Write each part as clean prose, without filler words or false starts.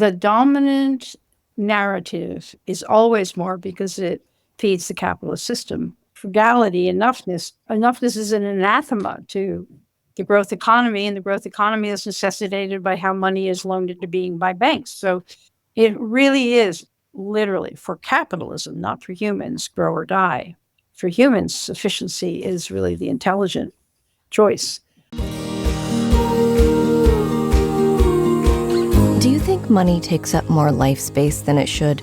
The dominant narrative is always more because it feeds the capitalist system. Frugality, enoughness is an anathema to the growth economy, and the growth economy is necessitated by how money is loaned into being by banks. So it really is literally for capitalism, not for humans, grow or die. For humans, sufficiency is really the intelligent choice. Do you think money takes up more life space than it should?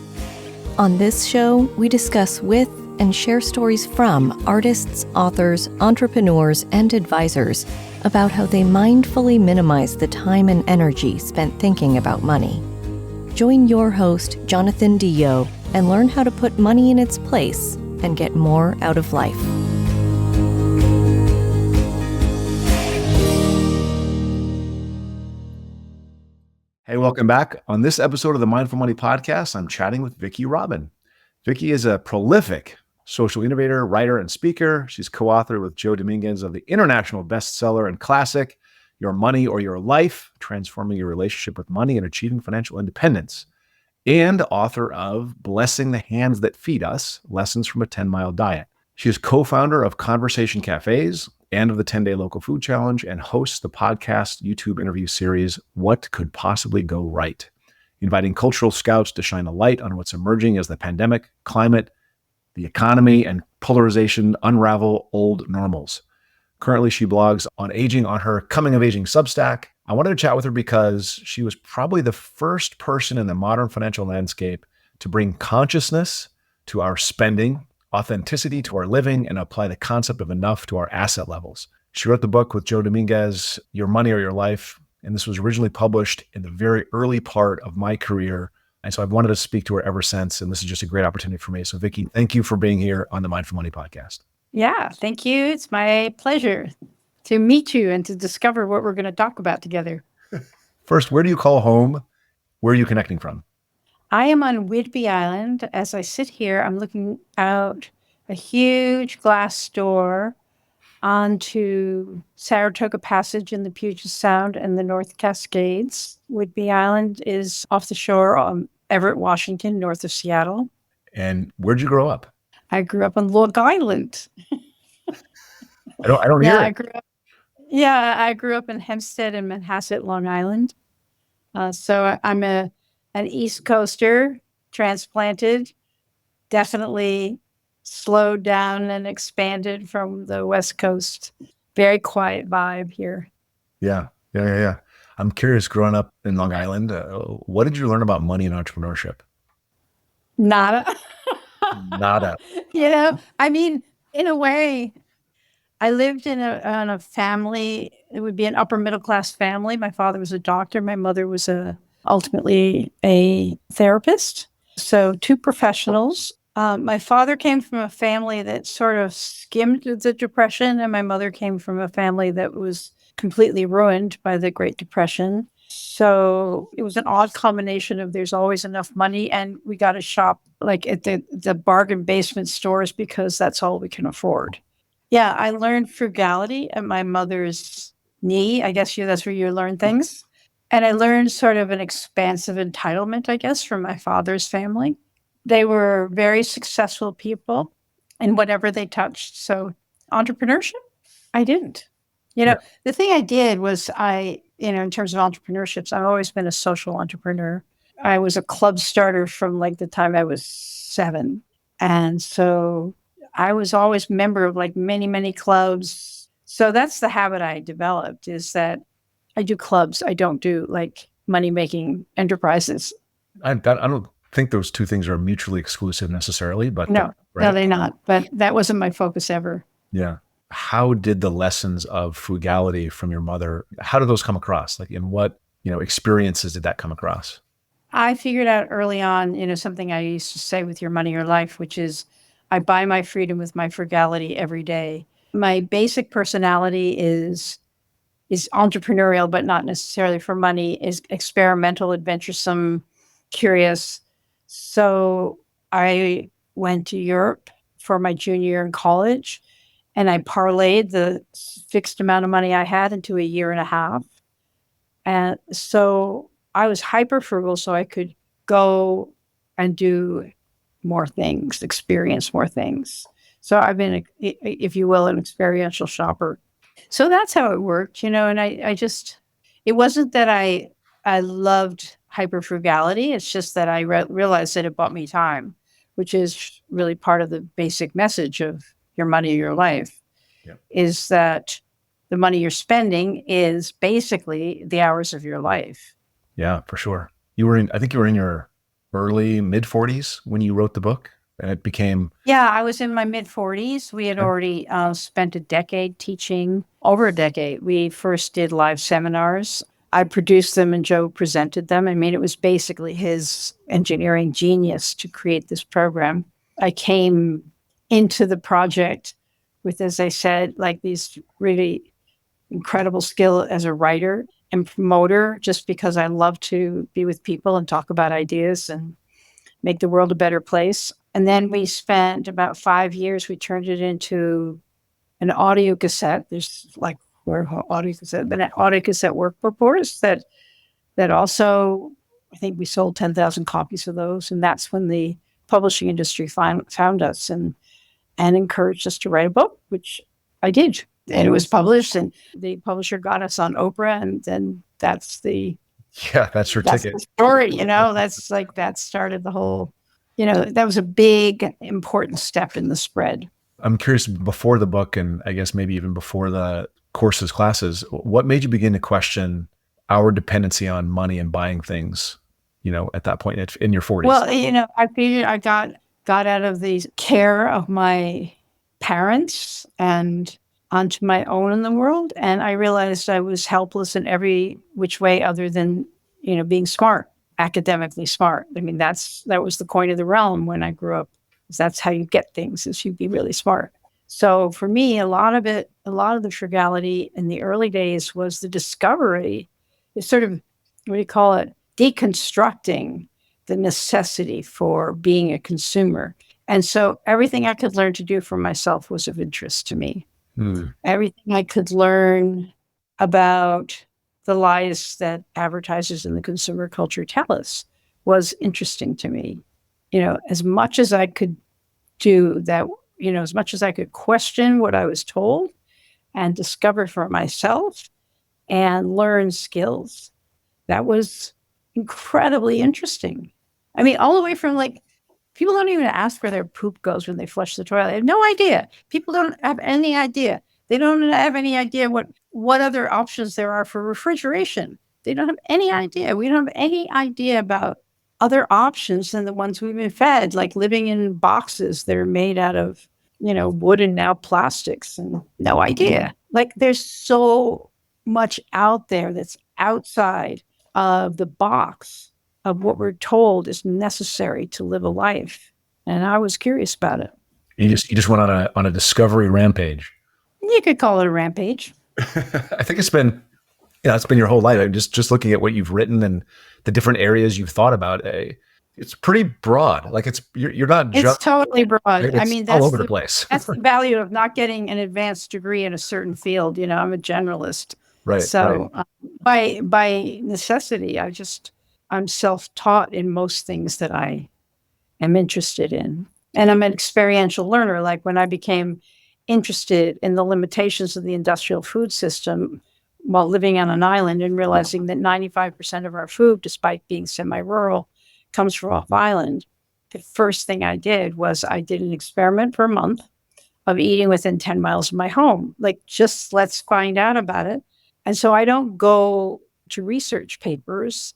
On this show, we discuss with and share stories from artists, authors, entrepreneurs, and advisors about how they mindfully minimize the time and energy spent thinking about money. Join your host, Jonathan Dio, and learn how to put money in its place and get more out of life. Hey, welcome back. On this episode of the Mindful Money Podcast, I'm chatting with Vicki Robin. Vicki is a prolific social innovator, writer, and speaker. She's co-author with Joe Dominguez of the international bestseller and classic, Your Money or Your Life, Transforming Your Relationship with Money and Achieving Financial Independence, and author of Blessing the Hands That Feed Us, Lessons from a 10-Mile Diet. She is co-founder of Conversation Cafes and of the 10-Day Local Food Challenge, and hosts the podcast YouTube interview series, What Could Possibly Go Right?, inviting cultural scouts to shine a light on what's emerging as the pandemic, climate, the economy, and polarization unravel old normals. Currently, she blogs on aging on her Coming of Aging Substack. I wanted to chat with her because she was probably the first person in the modern financial landscape to bring consciousness to our spending, authenticity to our living, and apply the concept of enough to our asset levels. She wrote the book with Joe Dominguez, Your Money or Your Life, and this was originally published in the very early part of my career. And so I've wanted to speak to her ever since, and this is just a great opportunity for me. So Vicki, thank you for being here on the Mindful Money Podcast. Yeah, thank you. It's my pleasure to meet you and to discover what we're going to talk about together. First, where do you call home? Where are you connecting from? I am on Whidbey Island. As I sit here, I'm looking out a huge glass door onto Saratoga Passage in the Puget Sound and the North Cascades. Whidbey Island is off the shore of Everett, Washington, north of Seattle. And where'd you grow up? I grew up on Long Island. I don't hear it. I grew up in Hempstead and Manhasset, Long Island. So I'm an East Coaster, transplanted, definitely slowed down and expanded from the West Coast. Very quiet vibe here. Yeah. I'm curious, growing up in Long Island, what did you learn about money and entrepreneurship? Nada. Nada. I mean, in a way, I lived in a family. It would be an upper middle class family. My father was a doctor. My mother was ultimately a therapist. So two professionals. My father came from a family that sort of skimmed the Depression, and my mother came from a family that was completely ruined by the Great Depression. So it was an odd combination of there's always enough money, and we got to shop like at the bargain basement stores because that's all we can afford. Yeah, I learned frugality at my mother's knee. I guess that's where you learn things. And I learned sort of an expansive entitlement, I guess, from my father's family. They were very successful people in whatever they touched. So entrepreneurship, I didn't. The thing I did was in terms of entrepreneurships, I've always been a social entrepreneur. I was a club starter from like the time I was 7. And so I was always a member of like many, many clubs. So that's the habit I developed, is that I do clubs. I don't do like money-making enterprises. I don't think those two things are mutually exclusive necessarily, but no, they're not. But that wasn't my focus ever. Yeah. How did the lessons of frugality from your mother, how did those come across? Like in what, experiences did that come across? I figured out early on, something I used to say with Your Money or Life, which is I buy my freedom with my frugality every day. My basic personality is entrepreneurial, but not necessarily for money, is experimental, adventuresome, curious. So I went to Europe for my junior year in college, and I parlayed the fixed amount of money I had into a year and a half. And so I was hyper frugal so I could go and do more things, experience more things. So I've been, if you will, an experiential shopper. So that's how it worked, and I just, it wasn't that I loved hyper frugality. It's just that I realized that it bought me time, which is really part of the basic message of your money, your life, is that the money you're spending is basically the hours of your life. Yeah, for sure. I think you were in your early mid 40s when you wrote the book, and it became. Yeah, I was in my mid 40s. We had already spent a decade teaching, over a decade. We first did live seminars. I produced them and Joe presented them. I mean, it was basically his engineering genius to create this program. I came into the project with, as I said, like these really incredible skill as a writer and promoter, just because I love to be with people and talk about ideas and make the world a better place. And then we spent about 5 years, we turned it into an audio cassette. There's like where audio cassette, but an audio cassette workbook course that also, I think we sold 10,000 copies of those. And that's when the publishing industry found us and encouraged us to write a book, which I did. And it was published, and the publisher got us on Oprah, and then that's the That's your ticket. the story. That's like, that started the whole. That was a big, important step in the spread. I'm curious, before the book, and I guess maybe even before the courses, classes, what made you begin to question our dependency on money and buying things? At that point in your 40s. Well, I figured I got out of the care of my parents and onto my own in the world. And I realized I was helpless in every which way other than, being smart, academically smart. I mean, that was the coin of the realm when I grew up. That's how you get things, is you be really smart. So for me, a lot of the frugality in the early days was the discovery, it's sort of, what do you call it? Deconstructing the necessity for being a consumer. And so everything I could learn to do for myself was of interest to me. Everything I could learn about the lies that advertisers in the consumer culture tell us was interesting to me. As much as I could do that, as much as I could question what I was told and discover for myself and learn skills, that was incredibly interesting. I mean, all the way from people don't even ask where their poop goes when they flush the toilet. They have no idea. People don't have any idea. They don't have any idea what other options there are for refrigeration. They don't have any idea. We don't have any idea about other options than the ones we've been fed, like living in boxes that are made out of, wood and now plastics, and no idea. Like, there's so much out there that's outside of the box of what we're told is necessary to live a life. And I was curious about it. You just went on a discovery rampage. You could call it a rampage. I think it's been your whole life. I'm just looking at what you've written and the different areas you've thought about. It's pretty broad. Like, you're not just. It's totally broad. I mean, that's all over the place. That's the value of not getting an advanced degree in a certain field. I'm a generalist. Right. So by necessity, I'm self-taught in most things that I am interested in. And I'm an experiential learner. Like, when I became interested in the limitations of the industrial food system while living on an island and realizing that 95% of our food, despite being semi-rural, comes from off island, the first thing I did was I did an experiment for a month of eating within 10 miles of my home. Like, just let's find out about it. And so I don't go to research papers.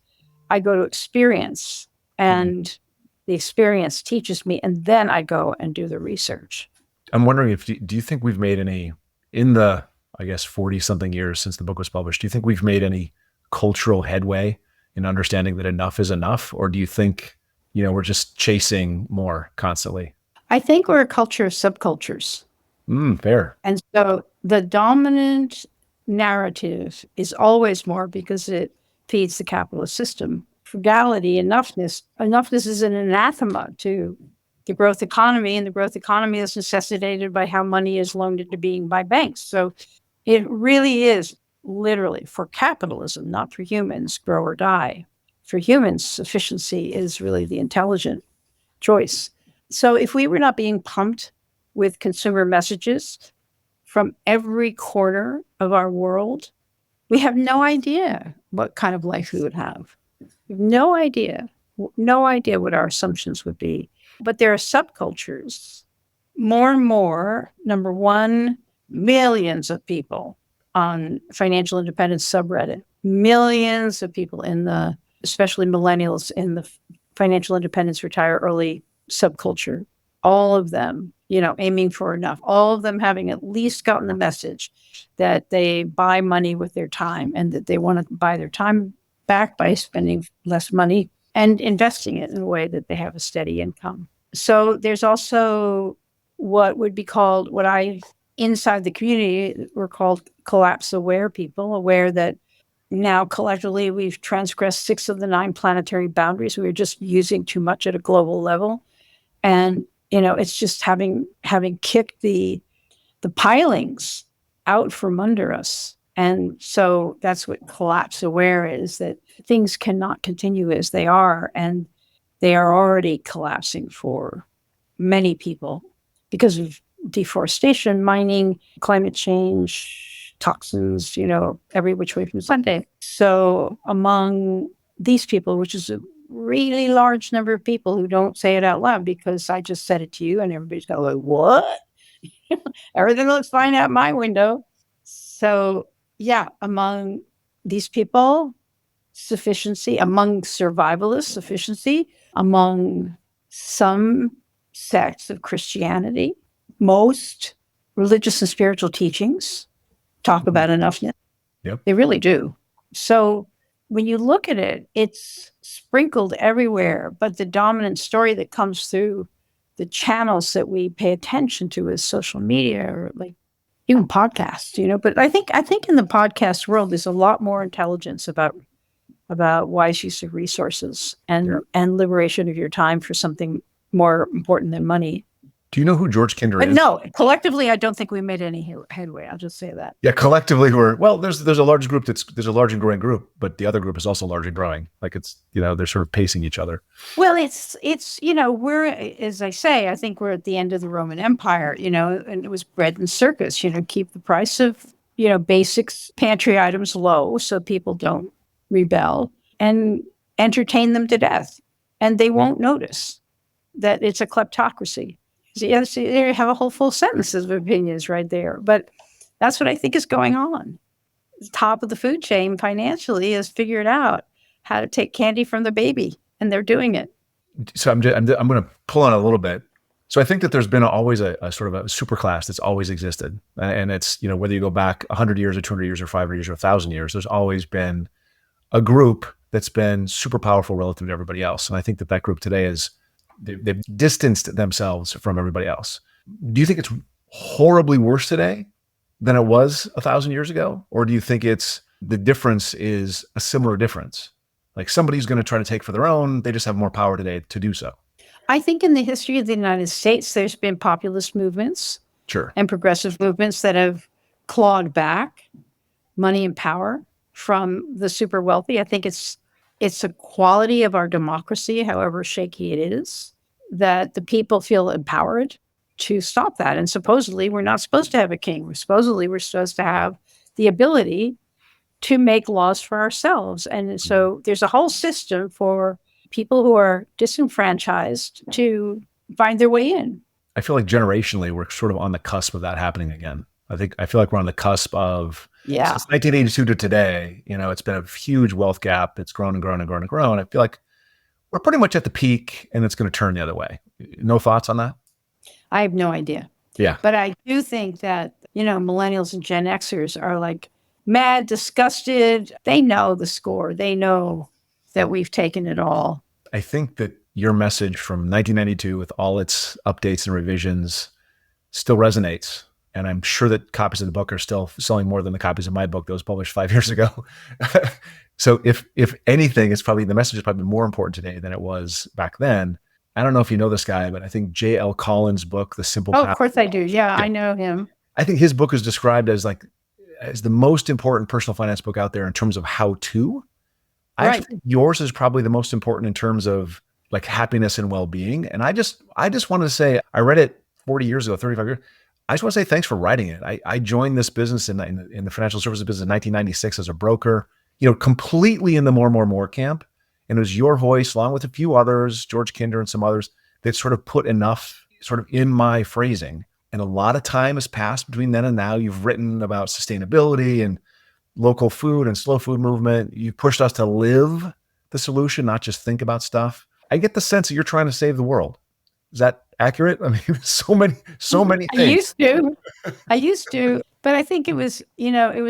I go to experience, and the experience teaches me, and then I go and do the research. I'm wondering do you think we've made any, in the, I guess, 40 something years since the book was published, do you think we've made any cultural headway in understanding that enough is enough? Or do you think, we're just chasing more constantly? I think we're a culture of subcultures. Fair. And so the dominant narrative is always more, because it feeds the capitalist system. Frugality, enoughness is an anathema to the growth economy, and the growth economy is necessitated by how money is loaned into being by banks. So it really is literally for capitalism, not for humans, grow or die. for humans, sufficiency is really the intelligent choice. So if we were not being pumped with consumer messages from every corner of our world, we have no idea what kind of life we would have. No idea. No idea what our assumptions would be. But there are subcultures. More and more, number one, millions of people on financial independence subreddit, millions of people in the, especially millennials in the financial independence retire early subculture, all of them, aiming for enough, all of them having at least gotten the message that they buy money with their time and that they want to buy their time back by spending less money and investing it in a way that they have a steady income. So there's also what would be called, inside the community, we're called collapse aware people, aware that now collectively we've transgressed 6 of the 9 planetary boundaries. We're just using too much at a global level. And, it's just having kicked the pilings out from under us. And so that's what collapse aware is, that things cannot continue as they are. And they are already collapsing for many people because of deforestation, mining, climate change, toxins, every which way from Sunday. So among these people, which is a really large number of people who don't say it out loud because I just said it to you and everybody's going like, what? Everything looks fine out my window. So yeah, among these people, sufficiency, among survivalists, sufficiency, among some sects of Christianity, most religious and spiritual teachings talk about enoughness. Yep. They really do. So when you look at it, it's sprinkled everywhere. But the dominant story that comes through the channels that we pay attention to is social media or like even podcasts, But I think in the podcast world, there's a lot more intelligence about wise use of resources and liberation of your time for something more important than money. Do you know who George Kinder But is? no, collectively, I don't think we made any headway. I'll just say that. Yeah, collectively there's a large group there's a large and growing group, but the other group is also large and growing. Like it's, they're sort of pacing each other. Well, it's we're, as I say, I think we're at the end of the Roman Empire, and it was bread and circus, keep the price of, basics, pantry items low so people don't rebel and entertain them to death. And they won't notice that it's a kleptocracy. See, there you have a whole full sentences of opinions right there. But that's what I think is going on. The top of the food chain financially has figured out how to take candy from the baby, and they're doing it. So I'm going to pull on a little bit. So I think that there's been always a sort of a super class that's always existed. And it's, whether you go back 100 years or 200 years or 500 years or 1,000 years, there's always been a group that's been super powerful relative to everybody else. And I think that group today is, they've distanced themselves from everybody else. Do you think it's horribly worse today than it was 1,000 years ago? Or do you think the difference is a similar difference? Like somebody's going to try to take for their own, they just have more power today to do so. I think in the history of the United States, there's been populist movements and progressive movements that have clawed back money and power from the super wealthy. I think it's a quality of our democracy, however shaky it is, that the people feel empowered to stop that. And supposedly we're not supposed to have a king. We're supposed to have the ability to make laws for ourselves. And so there's a whole system for people who are disenfranchised to find their way in. I feel like generationally, we're sort of on the cusp of that happening again. I feel like we're on the cusp of, since 1982 to today, it's been a huge wealth gap. It's grown and grown and grown and grown. I feel like we're pretty much at the peak and it's going to turn the other way. No thoughts on that? I have no idea. Yeah. But I do think that, millennials and Gen Xers are like mad, disgusted. They know the score. They know that we've taken it all. I think that your message from 1992 with all its updates and revisions still resonates. And I'm sure that copies of the book are still selling more than the copies of my book that was published 5 years ago. So if anything, it's probably, the message is probably more important today than it was back then. I don't know if you know this guy, but I think J.L. Collins' book, The Simple Path. Oh, of course I do. Yeah, I know him. I think his book is described as the most important personal finance book out there in terms of how to, I actually think yours is probably the most important in terms of like happiness and well-being. And I just wanted to say, I read it 40 years ago, 35 years. I just want to say thanks for writing it. I joined this business in the financial services business in 1996 as a broker, completely in the more camp. And it was your voice, along with a few others, George Kinder and some others, that sort of put enough sort of in my phrasing. And a lot of time has passed between then and now. You've written about sustainability and local food and slow food movement. You pushed us to live the solution, not just think about stuff. I get the sense that you're trying to save the world. Is that accurate? I mean, so many things. I used to, but I think it was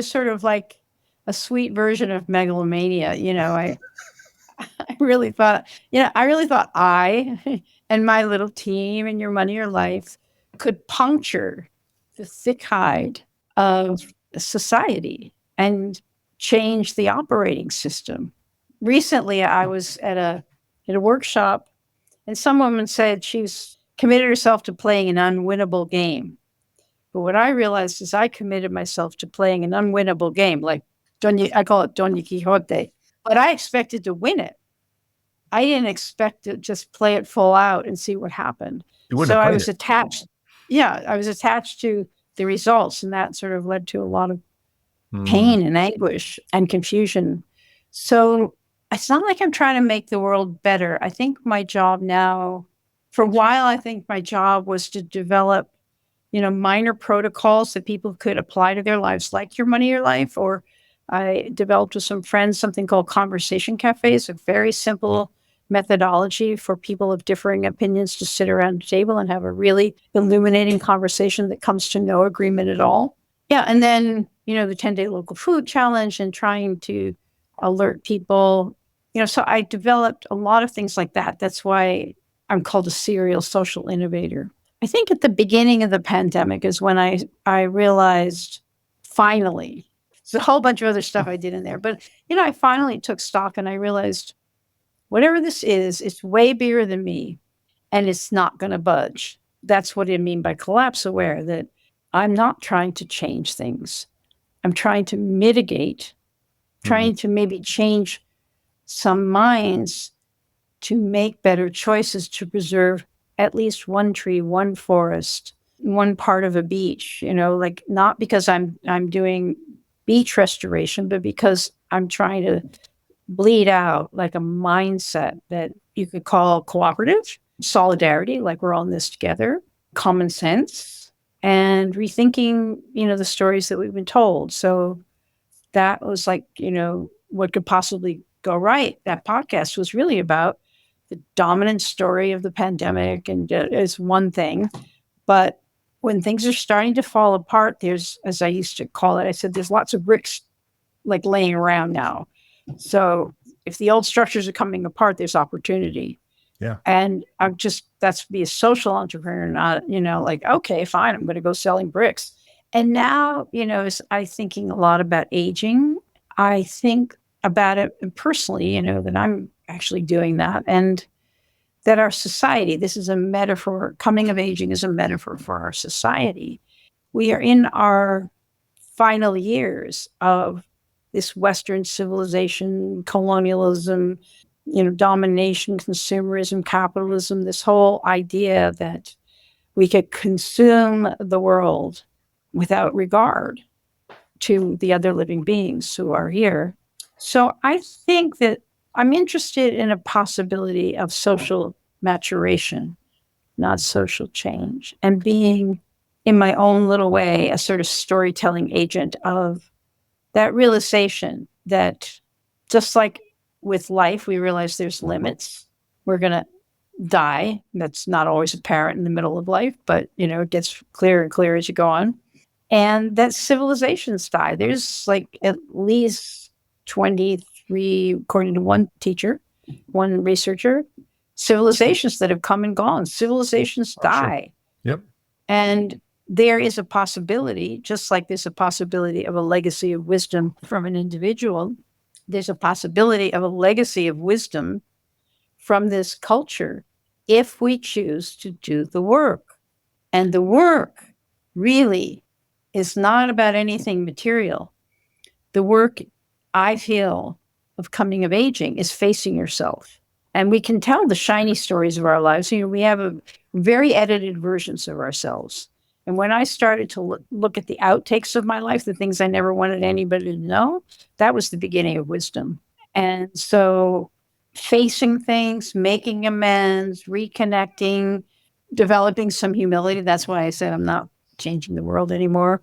sort of like a sweet version of megalomania. I really thought, I and my little team and Your Money, Your Life could puncture the thick hide of society and change the operating system. Recently, I was at a workshop, and some woman said she's committed herself to playing an unwinnable game. But what I realized is I committed myself to playing an unwinnable game, like I call it Doña Quixote, but I expected to win it. I didn't expect to just play it full out and see what happened. So I was attached. Yeah, I was attached to the results, and that sort of led to a lot of pain and anguish and confusion. So it's not like I'm trying to make the world better. I think my job now, for a while, I think my job was to develop, minor protocols that people could apply to their lives, like Your Money, Your Life. Or I developed with some friends something called conversation cafes, a very simple methodology for people of differing opinions to sit around a table and have a really illuminating conversation that comes to no agreement at all. Yeah. And then, the 10-day local food challenge and trying to alert people, so I developed a lot of things like that. That's why I'm called a serial social innovator. I think at the beginning of the pandemic is when I realized, finally, there's a whole bunch of other stuff I did in there, but, I finally took stock and I realized, whatever this is, it's way bigger than me and it's not going to budge. That's what I mean by collapse aware, that I'm not trying to change things. I'm trying to mitigate, trying to maybe change some minds to make better choices to preserve at least one tree, one forest, one part of a beach, like not because I'm doing beach restoration, but because I'm trying to bleed out like a mindset that you could call cooperative, solidarity, like we're all in this together, common sense, and rethinking, the stories that we've been told. So that was like, what could possibly go right. That podcast was really about the dominant story of the pandemic and is one thing. But when things are starting to fall apart, there's, as I used to call it, I said, there's lots of bricks like laying around now. So if the old structures are coming apart, there's opportunity. Yeah. And that's be a social entrepreneur, not, like, okay, fine, I'm going to go selling bricks. And now, as I'm thinking a lot about aging, I think about it personally, that I'm actually doing that. And that our society, this is a metaphor, coming of aging is a metaphor for our society. We are in our final years of this Western civilization, colonialism, domination, consumerism, capitalism, this whole idea that we could consume the world without regard to the other living beings who are here. So I think that I'm interested in a possibility of social maturation, not social change, and being, in my own little way, a sort of storytelling agent of that realization that, just like with life, we realize there's limits. We're going to die. That's not always apparent in the middle of life, but, it gets clearer and clearer as you go on. And that civilizations die. There's like at least 23, according to one researcher, civilizations that have come and gone. Civilizations die. Sure. Yep. And there is a possibility, just like there's a possibility of a legacy of wisdom from an individual, there's a possibility of a legacy of wisdom from this culture if we choose to do the work. And the work really is not about anything material. The work, I feel, of coming of aging is facing yourself. And we can tell the shiny stories of our lives. We have very edited versions of ourselves. And when I started to look at the outtakes of my life, the things I never wanted anybody to know, that was the beginning of wisdom. And so facing things, making amends, reconnecting, developing some humility. That's why I said I'm not changing the world anymore.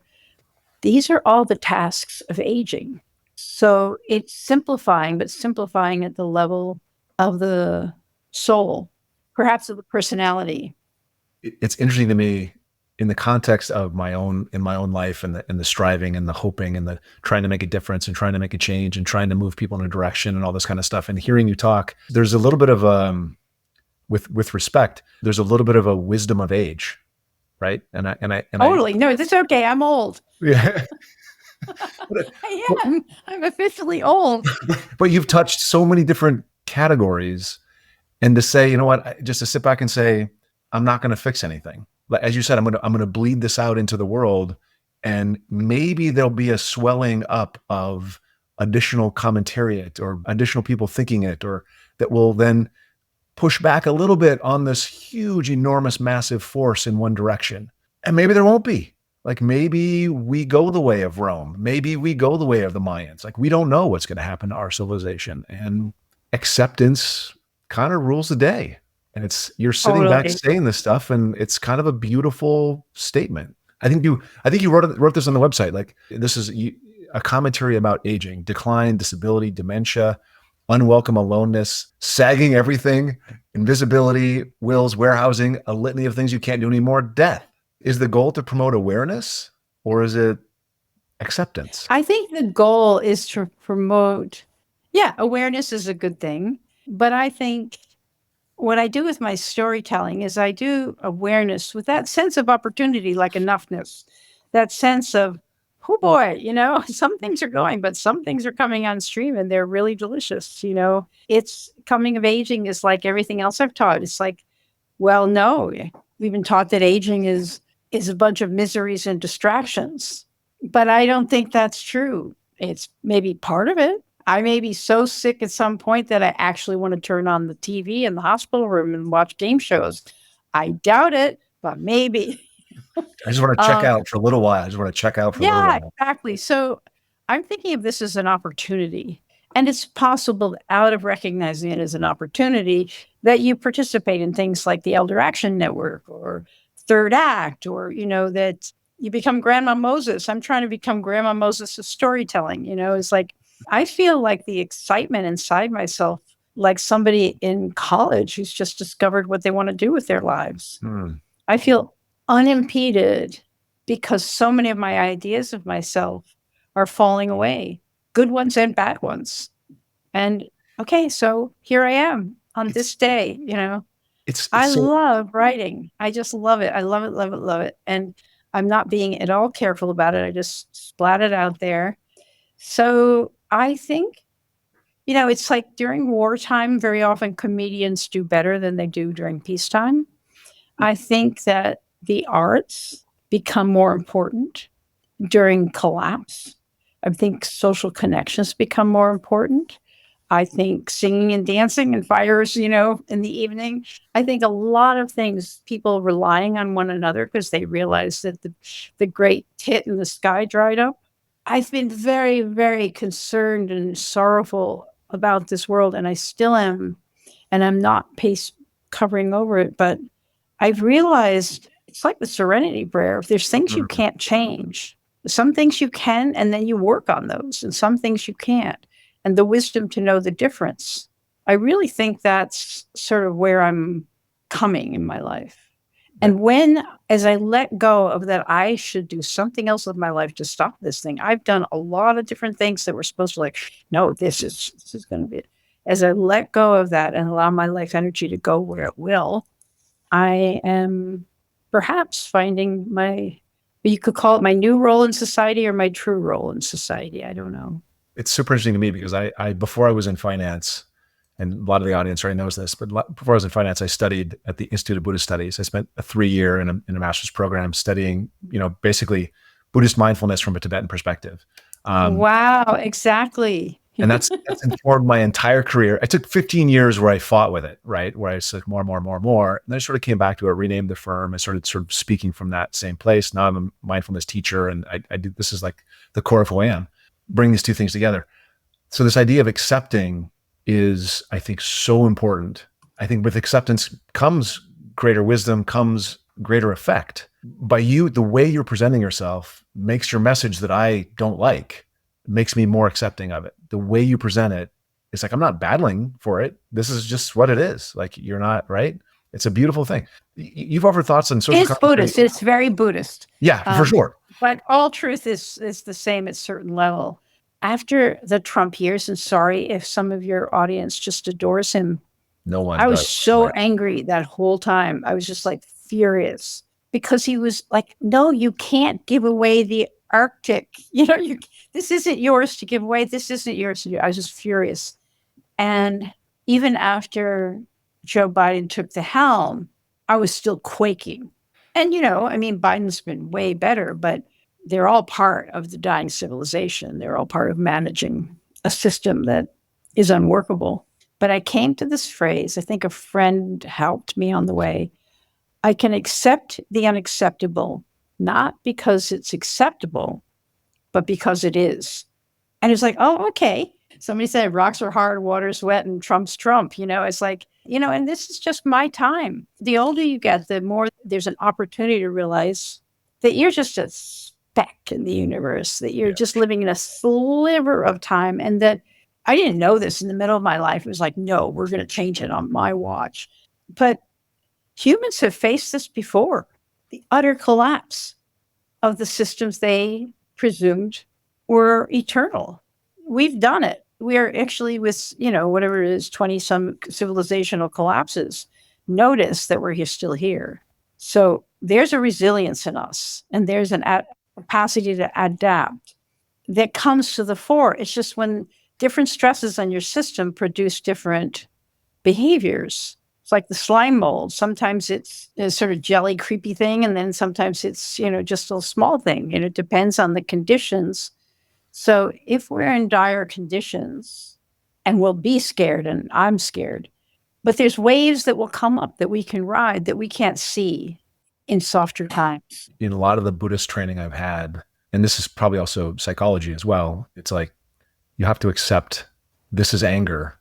These are all the tasks of aging. So it's simplifying, but simplifying at the level of the soul, perhaps of the personality. It's interesting to me in the context of my own life and the striving and the hoping and the trying to make a difference and trying to make a change and trying to move people in a direction and all this kind of stuff. And hearing you talk, there's a little bit of with respect, there's a little bit of a wisdom of age, right? Totally. No, that's okay. I'm old. Yeah. I am. I'm officially old. But you've touched so many different categories, and to say, you know what, just to sit back and say, I'm not going to fix anything. As you said, I'm going to bleed this out into the world, and maybe there'll be a swelling up of additional commentariat or additional people thinking it, or that will then push back a little bit on this huge, enormous, massive force in one direction. And maybe there won't be. Like maybe we go the way of Rome. Maybe we go the way of the Mayans. Like we don't know what's going to happen to our civilization, and acceptance kind of rules the day. And you're sitting back saying this stuff, and it's kind of a beautiful statement. I think you wrote this on the website. Like this is a commentary about aging, decline, disability, dementia, unwelcome aloneness, sagging everything, invisibility, wills, warehousing, a litany of things you can't do anymore, death. Is the goal to promote awareness, or is it acceptance? I think the goal is to promote, awareness is a good thing. But I think what I do with my storytelling is I do awareness with that sense of opportunity, like enoughness, that sense of, oh boy, some things are going, but some things are coming on stream and they're really delicious. It's coming of aging is like everything else I've taught. It's like, well, no, we've been taught that aging is a bunch of miseries and distractions, but I don't think that's true. It's maybe part of it. I may be so sick at some point that I actually want to turn on the TV in the hospital room and watch game shows. I doubt it, but maybe. I just want to check out for a little while. Yeah, exactly. So I'm thinking of this as an opportunity. And it's possible out of recognizing it as an opportunity that you participate in things like the Elder Action Network or Third Act, or, that you become Grandma Moses. I'm trying to become Grandma Moses of storytelling. It's like, I feel like the excitement inside myself, like somebody in college who's just discovered what they want to do with their lives. I feel unimpeded because so many of my ideas of myself are falling away, good ones and bad ones. And okay, so here I am on this day, I love writing. I just love it. I love it, love it, love it. And I'm not being at all careful about it. I just splat it out there. So I think, it's like during wartime, very often comedians do better than they do during peacetime. I think that the arts become more important during collapse. I think social connections become more important. I think singing and dancing and fires, in the evening. I think a lot of things, people relying on one another because they realize that the great tit in the sky dried up. I've been very, very concerned and sorrowful about this world, and I still am. And I'm not covering over it, but I've realized it's like the serenity prayer. If there's things you can't change, some things you can, and then you work on those, and some things you can't. And the wisdom to know the difference. I really think that's sort of where I'm coming in my life. And as I let go of that, I should do something else with my life to stop this thing. I've done a lot of different things that were supposed to no, this is going to be it. As I let go of that and allow my life energy to go where it will, I am perhaps finding you could call it my new role in society or my true role in society. I don't know. It's super interesting to me because I before I was in finance, and a lot of the audience already knows this, but before I was in finance, I studied at the Institute of Buddhist Studies. I spent a 3-year in a master's program studying, basically Buddhist mindfulness from a Tibetan perspective. Wow, exactly. And that's informed my entire career. I took 15 years where I fought with it, right? Where I said more. And then I sort of came back to it, renamed the firm. I started sort of speaking from that same place. Now I'm a mindfulness teacher, and I do, this is like the core of who I am. Bring these two things together. So this idea of accepting is, I think, so important. I think with acceptance comes greater wisdom, comes greater effect. By you, the way you're presenting yourself makes your message that I don't like, makes me more accepting of it. The way you present it, it's like, I'm not battling for it. This is just what it is. Like, you're not, right? It's a beautiful thing. You've offered thoughts on social It's Buddhist. It's very Buddhist. Yeah, for sure. But all truth is the same at a certain level. After the Trump years, and sorry if some of your audience just adores him. No one. I was so angry that whole time. I was just like furious because he was like, no, you can't give away the Arctic. This isn't yours to give away. This isn't yours to do. I was just furious. And even after Joe Biden took the helm, I was still quaking. And, Biden's been way better, but they're all part of the dying civilization. They're all part of managing a system that is unworkable. But I came to this phrase. I think a friend helped me on the way. I can accept the unacceptable, not because it's acceptable, but because it is. And it's like, oh, okay. Somebody said rocks are hard, water's wet, and Trump's Trump. It's like, and this is just my time. The older you get, the more there's an opportunity to realize that you're just a speck in the universe, that you're just living in a sliver of time. And that I didn't know this in the middle of my life. It was like, no, we're going to change it on my watch. But humans have faced this before, the utter collapse of the systems they presumed were eternal. We've done it. We are actually with, whatever it is, 20 some civilizational collapses, notice that we're still here. So there's a resilience in us, and there's an capacity to adapt that comes to the fore. It's just when different stresses on your system produce different behaviors. It's like the slime mold. Sometimes it's a sort of jelly, creepy thing, and then sometimes it's, just a small thing. It depends on the conditions. So if we're in dire conditions, and we'll be scared, and I'm scared, but there's waves that will come up that we can ride that we can't see in softer times. In a lot of the Buddhist training I've had, and this is probably also psychology as well, it's like, you have to accept this is anger.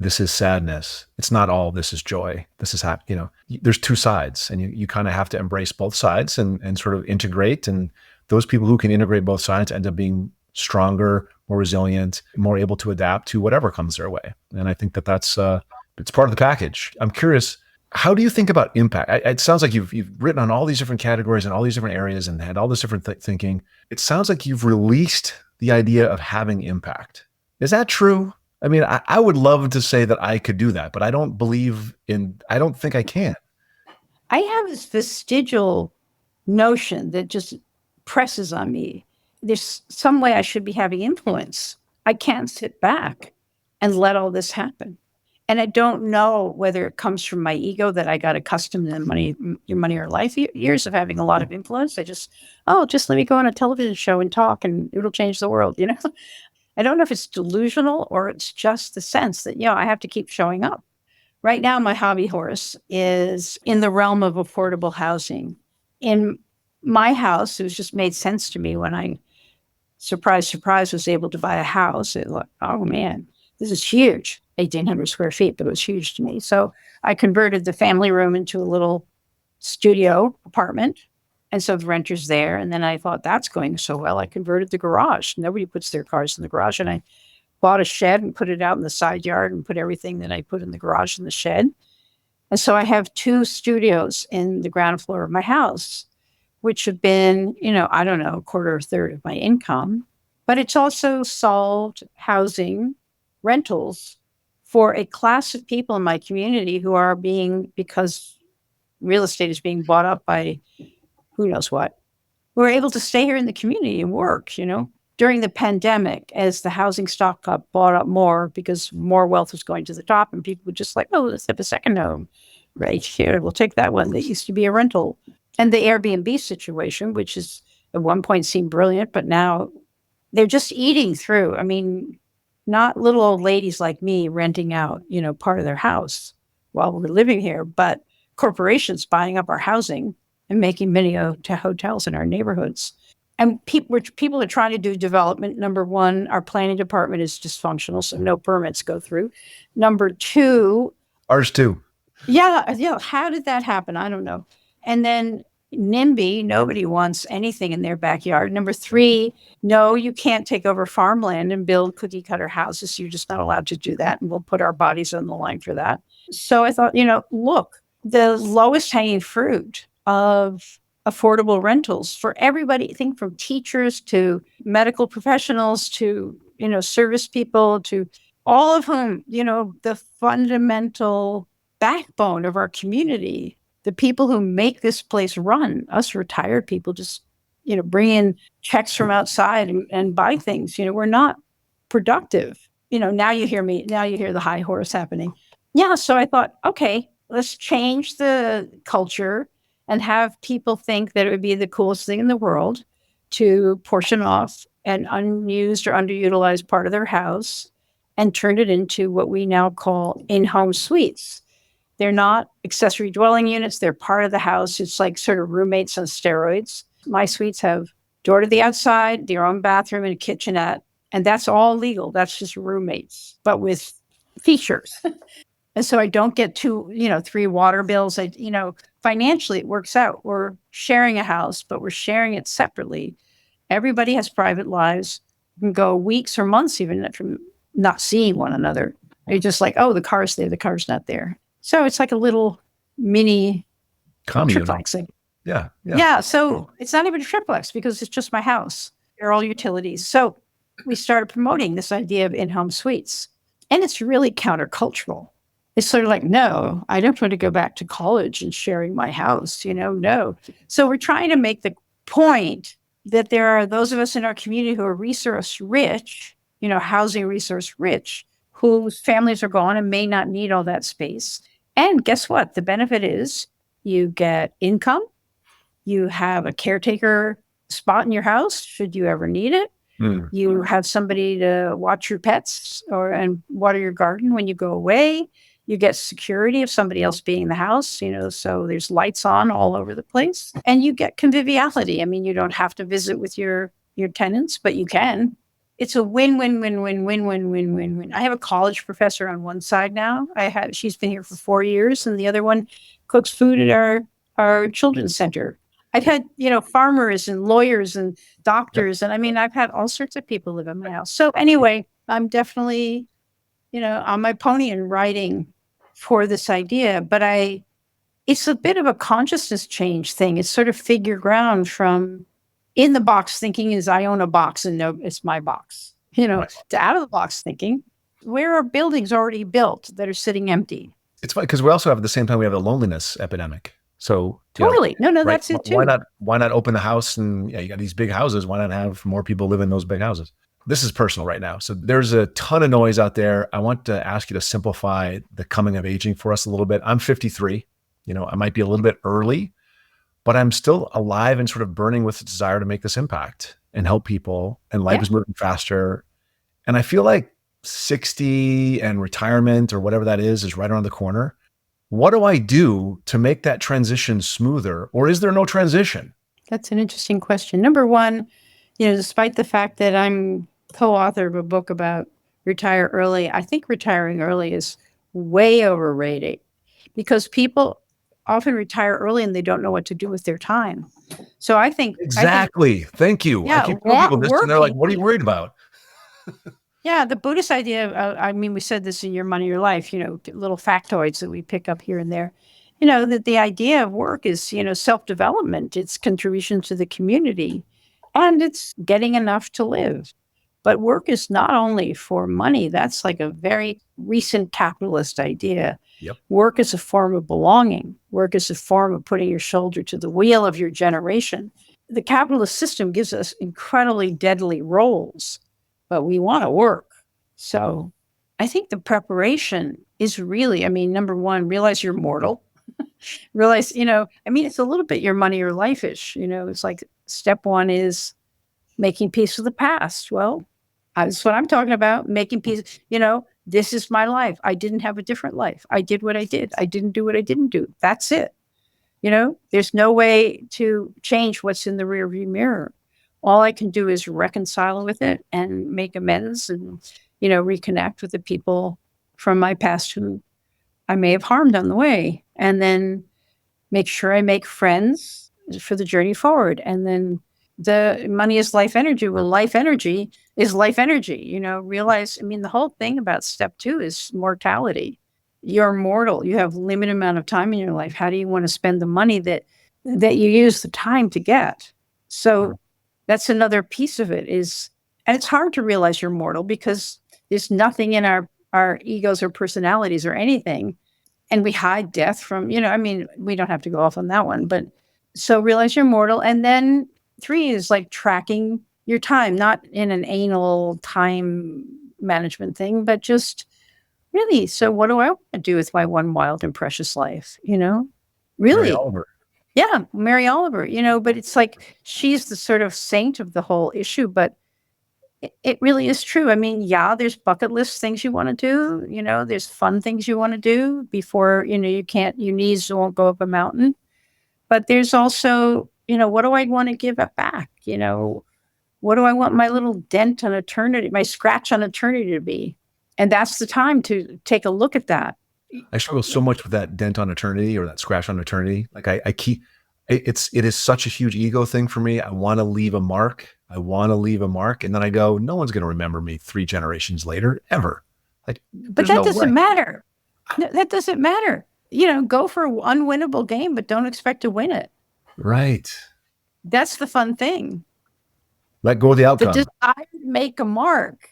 This is sadness. It's not all this is joy. This is there's two sides, and you kind of have to embrace both sides and sort of integrate. And those people who can integrate both sides end up being stronger, more resilient, more able to adapt to whatever comes their way. And I think that's it's part of the package. I'm curious, how do you think about impact? It sounds like you've written on all these different categories and all these different areas and had all this different thinking. It sounds like you've released the idea of having impact. Is that true? I mean, I would love to say that I could do that, but I don't think I can. I have this vestigial notion that just presses on me. There's some way I should be having influence. I can't sit back and let all this happen. And I don't know whether it comes from my ego that I got accustomed to your money or life years of having a lot of influence. Just let me go on a television show and talk and it'll change the world, I don't know if it's delusional or it's just the sense that, I have to keep showing up. Right now, my hobby horse is in the realm of affordable housing. In my house, it was just made sense to me when I, surprise, was able to buy a house. Oh man, this is huge, 1,800 square feet, but it was huge to me. So I converted the family room into a little studio apartment. And so the renter's there. And then I thought, that's going so well. I converted the garage. Nobody puts their cars in the garage. And I bought a shed and put it out in the side yard and put everything that I put in the garage in the shed. And so I have 2 studios in the ground floor of my house, which have been, I don't know, a quarter or a third of my income. But it's also solved housing rentals for a class of people in my community who are because real estate is being bought up by who knows what, who are able to stay here in the community and work, During the pandemic, as the housing stock got bought up more because more wealth was going to the top and people were just like, oh, let's have a second home right here. We'll take that one that used to be a rental. And the Airbnb situation, which is at one point seemed brilliant, but now they're just eating through. I mean, not little old ladies like me renting out, part of their house while we're living here, but corporations buying up our housing and making many hotels in our neighborhoods. And people are trying to do development. Number one, our planning department is dysfunctional, so no permits go through. Number two, Ours too. yeah. How did that happen? I don't know. And then NIMBY, nobody wants anything in their backyard. Number three, no, you can't take over farmland and build cookie cutter houses. You're just not allowed to do that. And we'll put our bodies on the line for that. So I thought, look, the lowest hanging fruit of affordable rentals for everybody, I think from teachers to medical professionals to, service people to all of whom, the fundamental backbone of our community, the people who make this place run, us retired people just, bring in checks from outside and buy things. We're not productive. Now you hear the high horse happening. Yeah. So I thought, okay, let's change the culture and have people think that it would be the coolest thing in the world to portion off an unused or underutilized part of their house and turn it into what we now call in-home suites. They're not accessory dwelling units. They're part of the house. It's like sort of roommates on steroids. My suites have door to the outside, their own bathroom and a kitchenette. And that's all legal. That's just roommates, but with features. And so I don't get three water bills. Financially it works out. We're sharing a house, but we're sharing it separately. Everybody has private lives. You can go weeks or months even from not seeing one another. You're just like, oh, the car's there, the car's not there. So it's like a little mini triplexing. Yeah. Yeah. So it's not even a triplex because it's just my house. They're all utilities. So we started promoting this idea of in-home suites. And it's really countercultural. It's sort of like, no, I don't want to go back to college and sharing my house, no. So we're trying to make the point that there are those of us in our community who are resource rich, housing resource rich, whose families are gone and may not need all that space. And guess what? The benefit is you get income. You have a caretaker spot in your house should you ever need it. You have somebody to watch your pets and water your garden when you go away. You get security of somebody else being in the house, so there's lights on all over the place. And you get conviviality. I mean, you don't have to visit with your tenants, but you can. It's a win-win-win-win-win-win-win-win. I have a college professor on one side now. She's been here for 4 years, and the other one cooks food at our children's center. I've had, farmers and lawyers and doctors, and I've had all sorts of people live in my house. So anyway, I'm definitely, on my pony and riding for this idea, but it's a bit of a consciousness change thing. It's sort of figure ground from in the box thinking is I own a box and no, it's my box, Right. to out of the box thinking, where are buildings already built that are sitting empty? It's funny because we also have at the same time, we have a loneliness epidemic. So totally. No, right? That's it too. Why not open the house and you got these big houses. Why not have more people live in those big houses? This is personal right now. So there's a ton of noise out there. I want to ask you to simplify the coming of aging for us a little bit. I'm 53. I might be a little bit early, but I'm still alive and sort of burning with the desire to make this impact and help people. And life is moving faster. And I feel like 60 and retirement or whatever that is right around the corner. What do I do to make that transition smoother? Or is there no transition? That's an interesting question. Number one, despite the fact that I'm co-author of a book about retire early, I think retiring early is way overrated because people often retire early and they don't know what to do with their time. So I think exactly. Thank you. Yeah, I keep telling people this and they're like, what are you worried about? Yeah, the Buddhist idea, we said this in Your Money, Your Life, little factoids that we pick up here and there, that the idea of work is, self-development, it's contribution to the community, and it's getting enough to live. But work is not only for money. That's like a very recent capitalist idea. Yep. Work is a form of belonging. Work is a form of putting your shoulder to the wheel of your generation. The capitalist system gives us incredibly deadly roles, but we want to work. So I think the preparation is really, number one, realize you're mortal. Realize, it's a little bit Your Money, Your Life-ish. It's like step one is making peace with the past. Well, That's what I'm talking about. Making peace. This is my life. I didn't have a different life. I did what I did. I didn't do what I didn't do. That's it. There's no way to change what's in the rearview mirror. All I can do is reconcile with it and make amends and, reconnect with the people from my past who I may have harmed on the way. And then make sure I make friends for the journey forward. And then the money is life energy. Well, life energy is life energy. Realize, the whole thing about step 2 is mortality. You're mortal. You have limited amount of time in your life. How do you want to spend the money that you use the time to get? So that's another piece of it and it's hard to realize you're mortal because there's nothing in our egos or personalities or anything. And we hide death from, we don't have to go off on that one, but so realize you're mortal. And then 3 is like tracking your time, not in an anal time management thing, but just really, so what do I want to do with my one wild and precious life? Mary Really? Oliver. Yeah, Mary Oliver, but it's like she's the sort of saint of the whole issue, but it really is true. Yeah, there's bucket list things you want to do, there's fun things you want to do before, your knees won't go up a mountain. But there's also, what do I want to give it back? What do I want my little dent on eternity, my scratch on eternity to be? And that's the time to take a look at that. I struggle so much with that dent on eternity or that scratch on eternity. Like it is such a huge ego thing for me. I want to leave a mark. And then I go, no one's going to remember me 3 generations later, ever. But that doesn't matter. That doesn't matter. Go for an unwinnable game, but don't expect to win it. Right. That's the fun thing. Let go of the outcome. The desire to make a mark,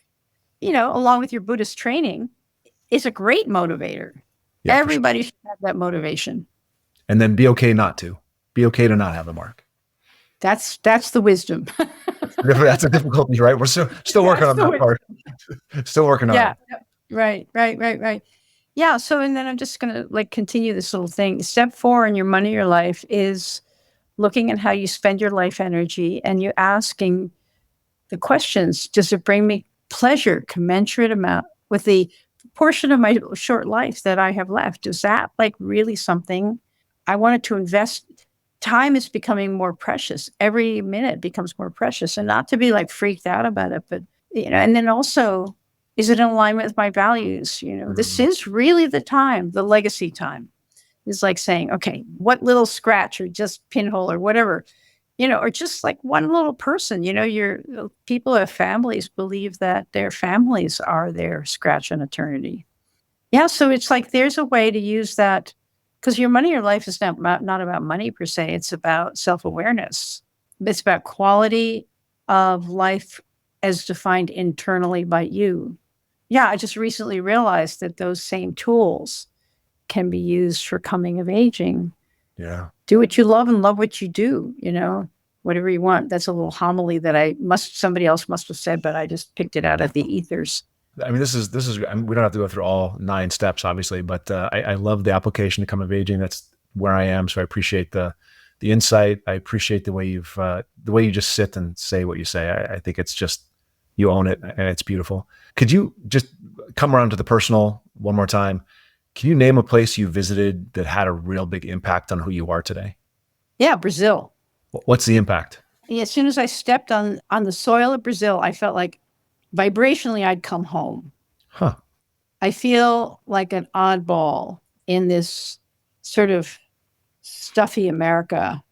along with your Buddhist training, is a great motivator. Yeah, everybody should have that motivation. And then be okay not to. Be okay to not have a mark. That's the wisdom. That's a difficulty, right? We're still working on that part. Still working on it. Right. Yeah. So, and then I'm just going to continue this little thing. Step 4 in your money, your life is looking at how you spend your life energy and you asking the questions. Does it bring me pleasure commensurate amount with the portion of my short life that I have left? Is that really something I wanted to invest? Time is becoming more precious. Every minute becomes more precious, and not to be freaked out about it, but, and then also, is it in alignment with my values? This is really the time, the legacy time is saying, okay, what little scratch or just pinhole or whatever, or just one little person, your people who have families believe that their families are their scratch on eternity. Yeah. So it's there's a way to use that. Because your money, your life is not about money per se. It's about self-awareness. It's about quality of life as defined internally by you. Yeah, I just recently realized that those same tools can be used for coming of aging. Yeah. Do what you love and love what you do, whatever you want. That's a little homily that somebody else must have said, but I just picked it out of the ethers. This is, we don't have to go through all 9 steps, obviously, but I love the application to come of aging. That's where I am. So I appreciate the insight. I appreciate the way you just sit and say what you say. I think it's just, you own it and it's beautiful. Could you just come around to the personal one more time? Can you name a place you visited that had a real big impact on who you are today? Yeah, Brazil. What's the impact? As soon as I stepped on the soil of Brazil, I felt like vibrationally, I'd come home. Huh. I feel like an oddball in this sort of stuffy America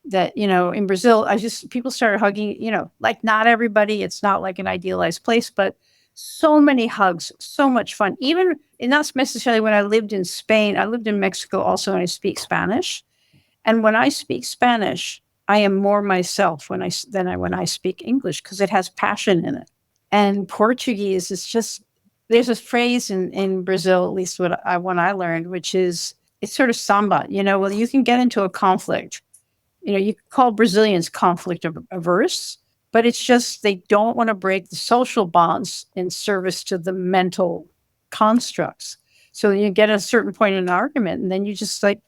that, in Brazil, people started hugging, not everybody, it's not like an idealized place, but so many hugs, so much fun. Even, and not necessarily when I lived in Spain, I lived in Mexico also, and I speak Spanish. And when I speak Spanish, I am more myself when I speak English because it has passion in it. And Portuguese is just, there's a phrase in Brazil, at least what I learned, which is, it's sort of samba, well, you can get into a conflict. You can call Brazilians conflict averse, but it's just, they don't want to break the social bonds in service to the mental constructs. So you get a certain point in an argument and then you just it's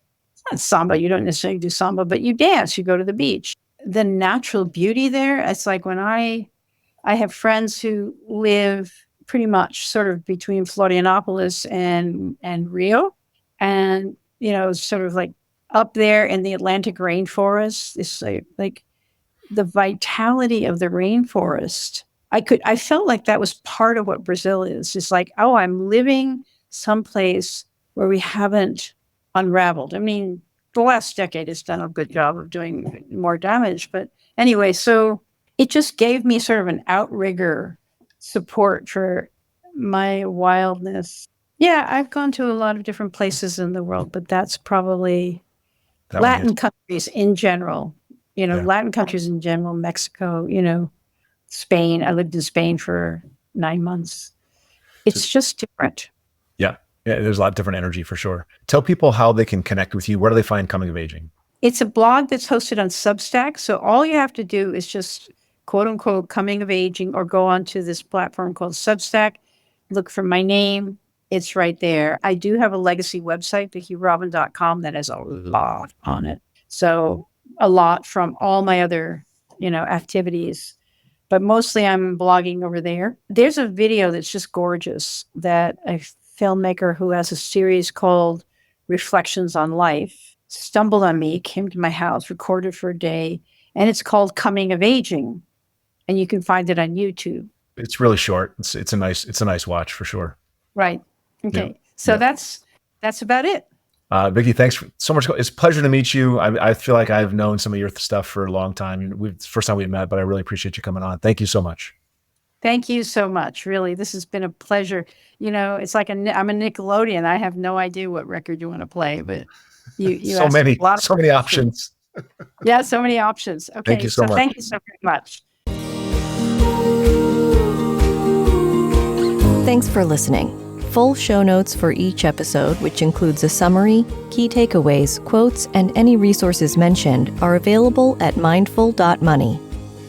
not samba. You don't necessarily do samba, but you dance, you go to the beach. The natural beauty there, it's when I I have friends who live pretty much sort of between Florianopolis and Rio, and sort of like up there in the Atlantic rainforest. It's like the vitality of the rainforest. I felt like that was part of what Brazil is. It's like, oh, I'm living someplace where we haven't unraveled. I mean, the last decade has done a good job of doing more damage. But anyway, so it just gave me sort of an outrigger support for my wildness. Yeah, I've gone to a lot of different places in the world, but that's probably Latin countries in general. Latin countries in general, Mexico, Spain. I lived in Spain for 9 months. It's just different. Yeah. Yeah, there's a lot of different energy for sure. Tell people how they can connect with you. Where do they find Coming of Aging? It's a blog that's hosted on Substack. So all you have to do is just quote unquote Coming of Aging, or go onto this platform called Substack, look for my name. It's right there. I do have a legacy website, VickiRobin.com, that has a lot on it. So a lot from all my other, activities. But mostly I'm blogging over there. There's a video that's just gorgeous that a filmmaker who has a series called Reflections on Life stumbled on me, came to my house, recorded for a day, and it's called Coming of Aging. And you can find it on YouTube. It's really short. It's a nice watch for sure. Right. Okay. Yeah. So that's about it. Vicki, thanks so much. It's a pleasure to meet you. I feel like I've known some of your stuff for a long time. It's the first time we've met, but I really appreciate you coming on. Thank you so much. Thank you so much. Really, this has been a pleasure. It's like I'm a Nickelodeon. I have no idea what record you want to play, but you so many options. Yeah, so many options. Okay, thank you so much. Thank you so very much. Thanks for listening. Full show notes for each episode, which includes a summary, key takeaways, quotes, and any resources mentioned, are available at mindful.money.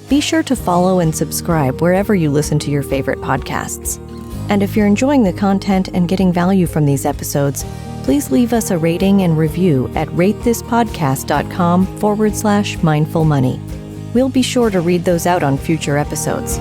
Be sure to follow and subscribe wherever you listen to your favorite podcasts. And if you're enjoying the content and getting value from these episodes, please leave us a rating and review at ratethispodcast.com/mindfulmoney. We'll be sure to read those out on future episodes.